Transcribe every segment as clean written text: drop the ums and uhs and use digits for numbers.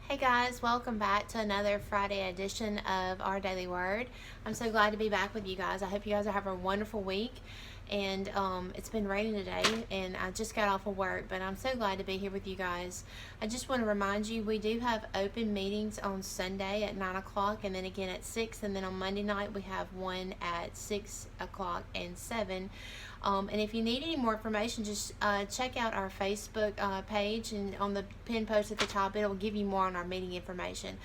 Hey guys, welcome back to another Friday edition of Our Daily Word. I'm so glad to be back with you guys. I hope you guys are having a wonderful week. And it's been raining today, and I just got off of work, but I'm so glad to be here with you guys. I just want to remind you we do have open meetings on Sunday at 9 o'clock, and then again at 6, and then on Monday night we have one at 6 o'clock and 7. And if you need any more information, just check out our Facebook page, and on the pin post at the top, it'll give you more on our meeting information.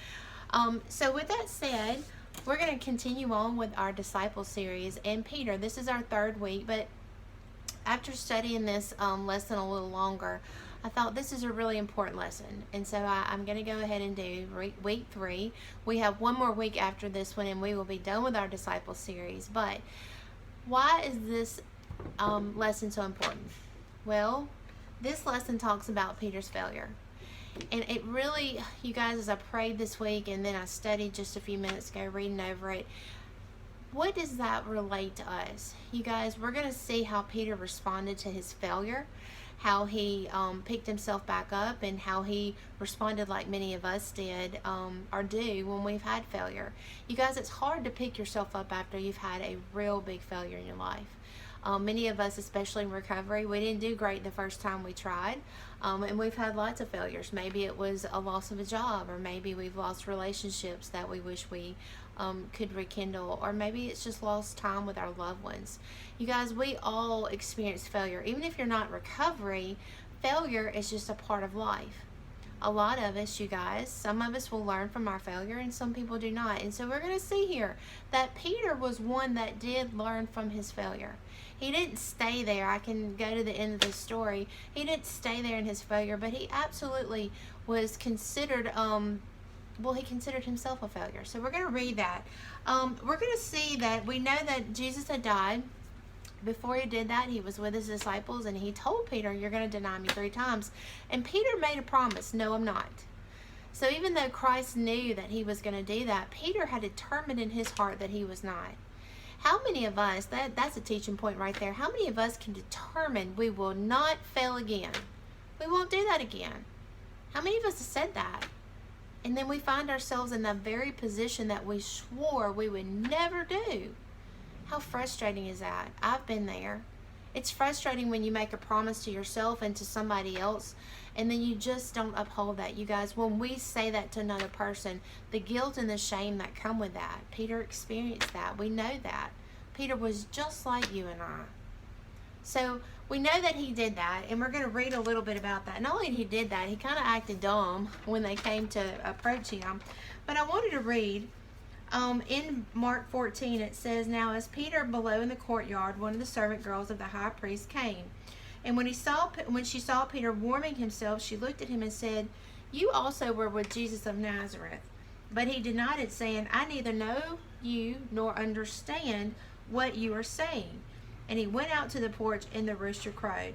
So with that said, we're going to continue on with our disciple series. And Peter, this is our third week, but after studying this lesson a little longer, I thought this is a really important lesson. And so I'm going to go ahead and do week 3. We have one more week after this one, and we will be done with our disciple series. But why is this lesson so important? Well, this lesson talks about Peter's failure. And it really, you guys, as I prayed this week and then I studied just a few minutes ago reading over it, what does that relate to us? You guys, we're going to see how Peter responded to his failure, how he picked himself back up, and how he responded like many of us did or do when we've had failure. You guys, it's hard to pick yourself up after you've had a real big failure in your life. Many of us, especially in recovery, we didn't do great the first time we tried, and we've had lots of failures. Maybe it was a loss of a job, or maybe we've lost relationships that we wish we could rekindle, or maybe it's just lost time with our loved ones. You guys, we all experience failure. Even if you're not in recovery, failure is just a part of life. A lot of us, you guys, some of us will learn from our failure and some people do not. And so we're going to see here that Peter was one that did learn from his failure. He didn't stay there. I can go to the end of the story. He didn't stay there in his failure, but he absolutely was considered, he considered himself a failure. So we're going to read that. We're going to see that we know that Jesus had died. Before he did that, he was with his disciples, and he told Peter, "You're going to deny me 3 times." And Peter made a promise, "No, I'm not." So even though Christ knew that he was going to do that, Peter had determined in his heart that he was not. How many of us, that's a teaching point right there, how many of us can determine we will not fail again? We won't do that again. How many of us have said that? And then we find ourselves in the very position that we swore we would never do. How frustrating is that? I've been there. It's frustrating when you make a promise to yourself and to somebody else, and then you just don't uphold that. You guys, when we say that to another person, the guilt and the shame that come with that, Peter experienced that. We know that. Peter was just like you and I. So we know that he did that, and we're going to read a little bit about that. Not only did he did that, he kind of acted dumb when they came to approach him. But I wanted to read in Mark 14, it says, "Now as Peter below in the courtyard, one of the servant girls of the high priest came. And when she saw Peter warming himself, she looked at him and said, 'You also were with Jesus of Nazareth.' But he denied it, saying, 'I neither know you nor understand what you are saying.' And he went out to the porch, and the rooster crowed.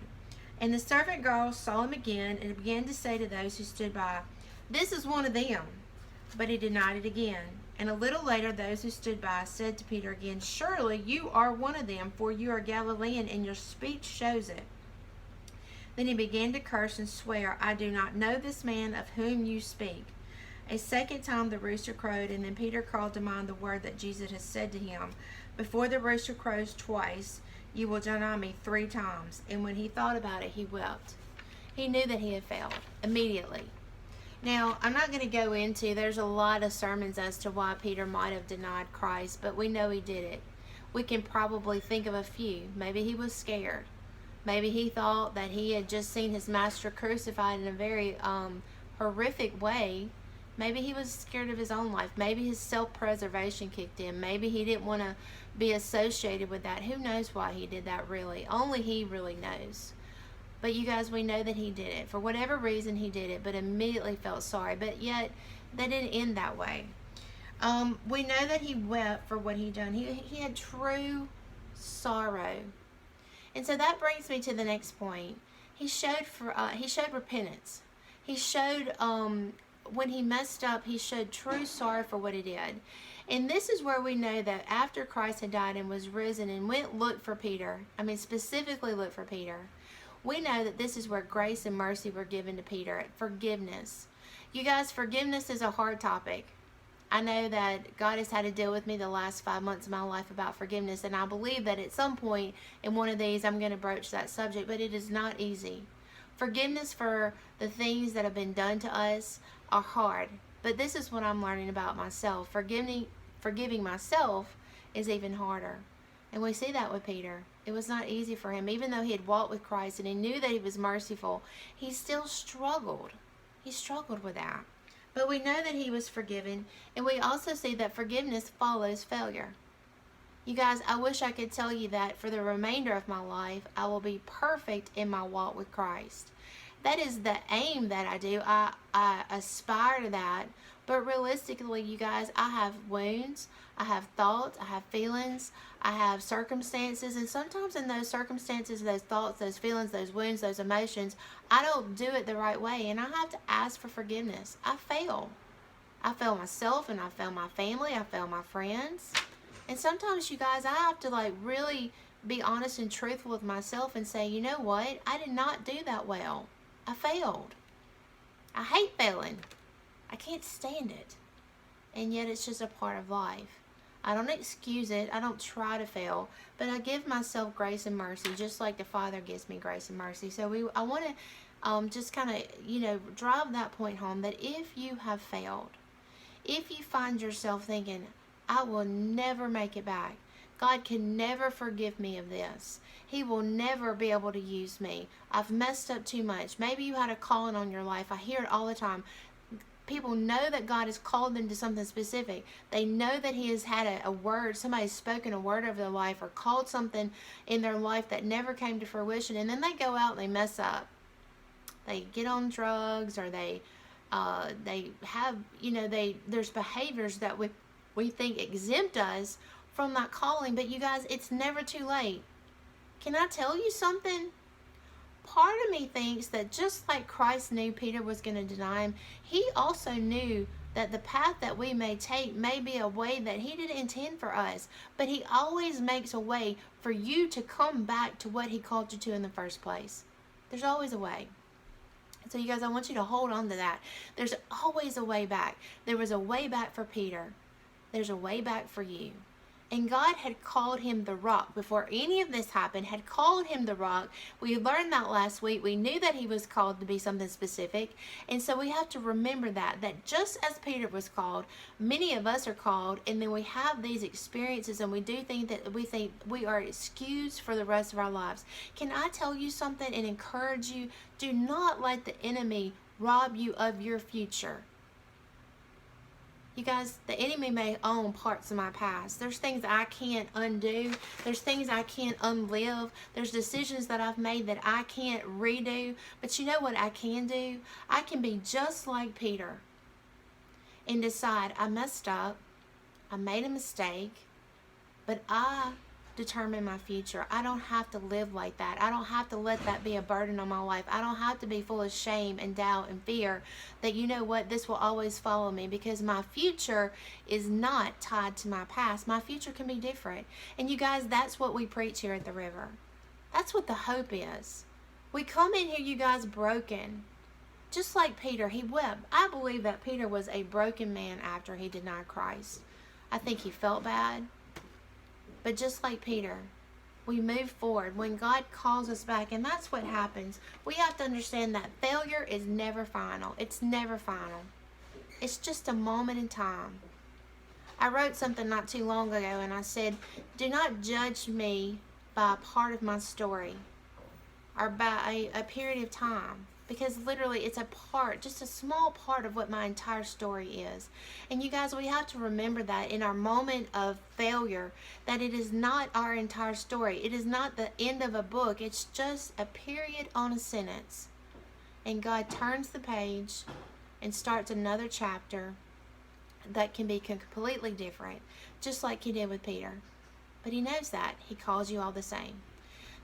And the servant girl saw him again, and began to say to those who stood by, 'This is one of them.' But he denied it again. And a little later, those who stood by said to Peter again, 'Surely you are one of them, for you are Galilean, and your speech shows it.' Then he began to curse and swear, 'I do not know this man of whom you speak.' A second time the rooster crowed, and then Peter called to mind the word that Jesus had said to him, 'Before the rooster crows twice, you will deny me 3 times.' And when he thought about it, he wept." He knew that he had failed immediately. Now, I'm not going to go into, there's a lot of sermons as to why Peter might have denied Christ, but we know he did it. We can probably think of a few. Maybe he was scared. Maybe he thought that he had just seen his master crucified in a very horrific way. Maybe he was scared of his own life. Maybe his self-preservation kicked in. Maybe he didn't want to be associated with that. Who knows why he did that really? Only he really knows. But you guys, we know that he did it. For whatever reason, he did it, but immediately felt sorry. But yet, that didn't end that way. We know that he wept for what he'd done. He had true sorrow. And so that brings me to the next point. He showed repentance. He showed, when he messed up, he showed true sorrow for what he did. And this is where we know that after Christ had died and was risen and looked for Peter, specifically looked for Peter, we know that this is where grace and mercy were given to Peter, forgiveness. You guys, forgiveness is a hard topic. I know that God has had to deal with me the last 5 months of my life about forgiveness, and I believe that at some point in one of these I'm going to broach that subject, but it is not easy. Forgiveness for the things that have been done to us are hard, but this is what I'm learning about myself. Forgiving myself is even harder. And we see that with Peter. It was not easy for him. Even though he had walked with Christ and he knew that he was merciful, he still struggled. He struggled with that. But we know that he was forgiven, and we also see that forgiveness follows failure. You guys, I wish I could tell you that for the remainder of my life, I will be perfect in my walk with Christ. That is the aim that I do. I aspire to that. But realistically, you guys, I have wounds, I have thoughts, I have feelings, I have circumstances, and sometimes in those circumstances, those thoughts, those feelings, those wounds, those emotions, I don't do it the right way, and I have to ask for forgiveness. I fail. I fail myself, and I fail my family, I fail my friends. And sometimes, you guys, I have to really be honest and truthful with myself and say, you know what? I did not do that well. I failed. I hate failing. I can't stand it. And yet it's just a part of life. I don't excuse it. I don't try to fail. But I give myself grace and mercy just like the Father gives me grace and mercy. So I want to just kind of, drive that point home that if you have failed, if you find yourself thinking, I will never make it back. God can never forgive me of this. He will never be able to use me. I've messed up too much. Maybe you had a calling on your life. I hear it all the time. People know that God has called them to something specific. They know that He has had a word, somebody's spoken a word over their life or called something in their life that never came to fruition, and then they go out and they mess up. They get on drugs, or they have, there's behaviors that we think exempt us from that calling. But you guys, it's never too late. Can I tell you something? Part of me thinks that just like Christ knew Peter was going to deny him, He also knew that the path that we may take may be a way that He didn't intend for us. But He always makes a way for you to come back to what He called you to in the first place. There's always a way. So you guys, I want you to hold on to that. There's always a way back. There was a way back for Peter. There's a way back for you. And God had called him the Rock. Before any of this happened, had called him the Rock. We learned that last week. We knew that he was called to be something specific. And so we have to remember that just as Peter was called, many of us are called, and then we have these experiences, and we think we are excused for the rest of our lives. Can I tell you something and encourage you? Do not let the enemy rob you of your future. You guys, the enemy may own parts of my past. There's things I can't undo. There's things I can't unlive. There's decisions that I've made that I can't redo. But you know what I can do? I can be just like Peter and decide I messed up. I made a mistake. But I determine my future. I don't have to live like that. I don't have to let that be a burden on my life. I don't have to be full of shame and doubt and fear that, you know what, this will always follow me, because my future is not tied to my past. My future can be different. And you guys, that's what we preach here at the River. That's what the hope is. We come in here, you guys, broken. Just like Peter, he wept. I believe that Peter was a broken man after he denied Christ. I think he felt bad. But just like Peter, we move forward when God calls us back, and that's what happens. We have to understand that failure is never final. It's never final. It's just a moment in time. I wrote something not too long ago, and I said, do not judge me by a part of my story or by a period of time. Because literally it's a part, just a small part of what my entire story is. And you guys, we have to remember that in our moment of failure, that it is not our entire story. It is not the end of a book. It's just a period on a sentence. And God turns the page and starts another chapter that can be completely different, just like He did with Peter. But He knows that. He calls you all the same.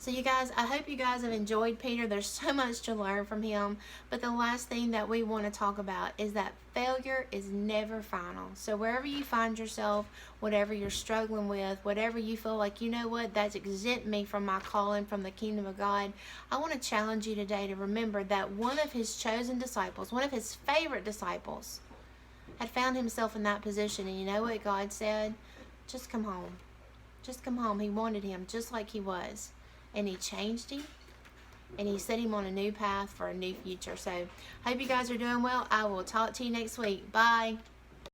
So you guys, I hope you guys have enjoyed Peter. There's so much to learn from him. But the last thing that we want to talk about is that failure is never final. So wherever you find yourself, whatever you're struggling with, whatever you feel like, you know what, that's exempt me from my calling from the kingdom of God, I want to challenge you today to remember that one of his chosen disciples, one of his favorite disciples, had found himself in that position. And you know what God said? Just come home. Just come home. He wanted him just like he was. And he changed him. And he set him on a new path for a new future. So, hope you guys are doing well. I will talk to you next week. Bye.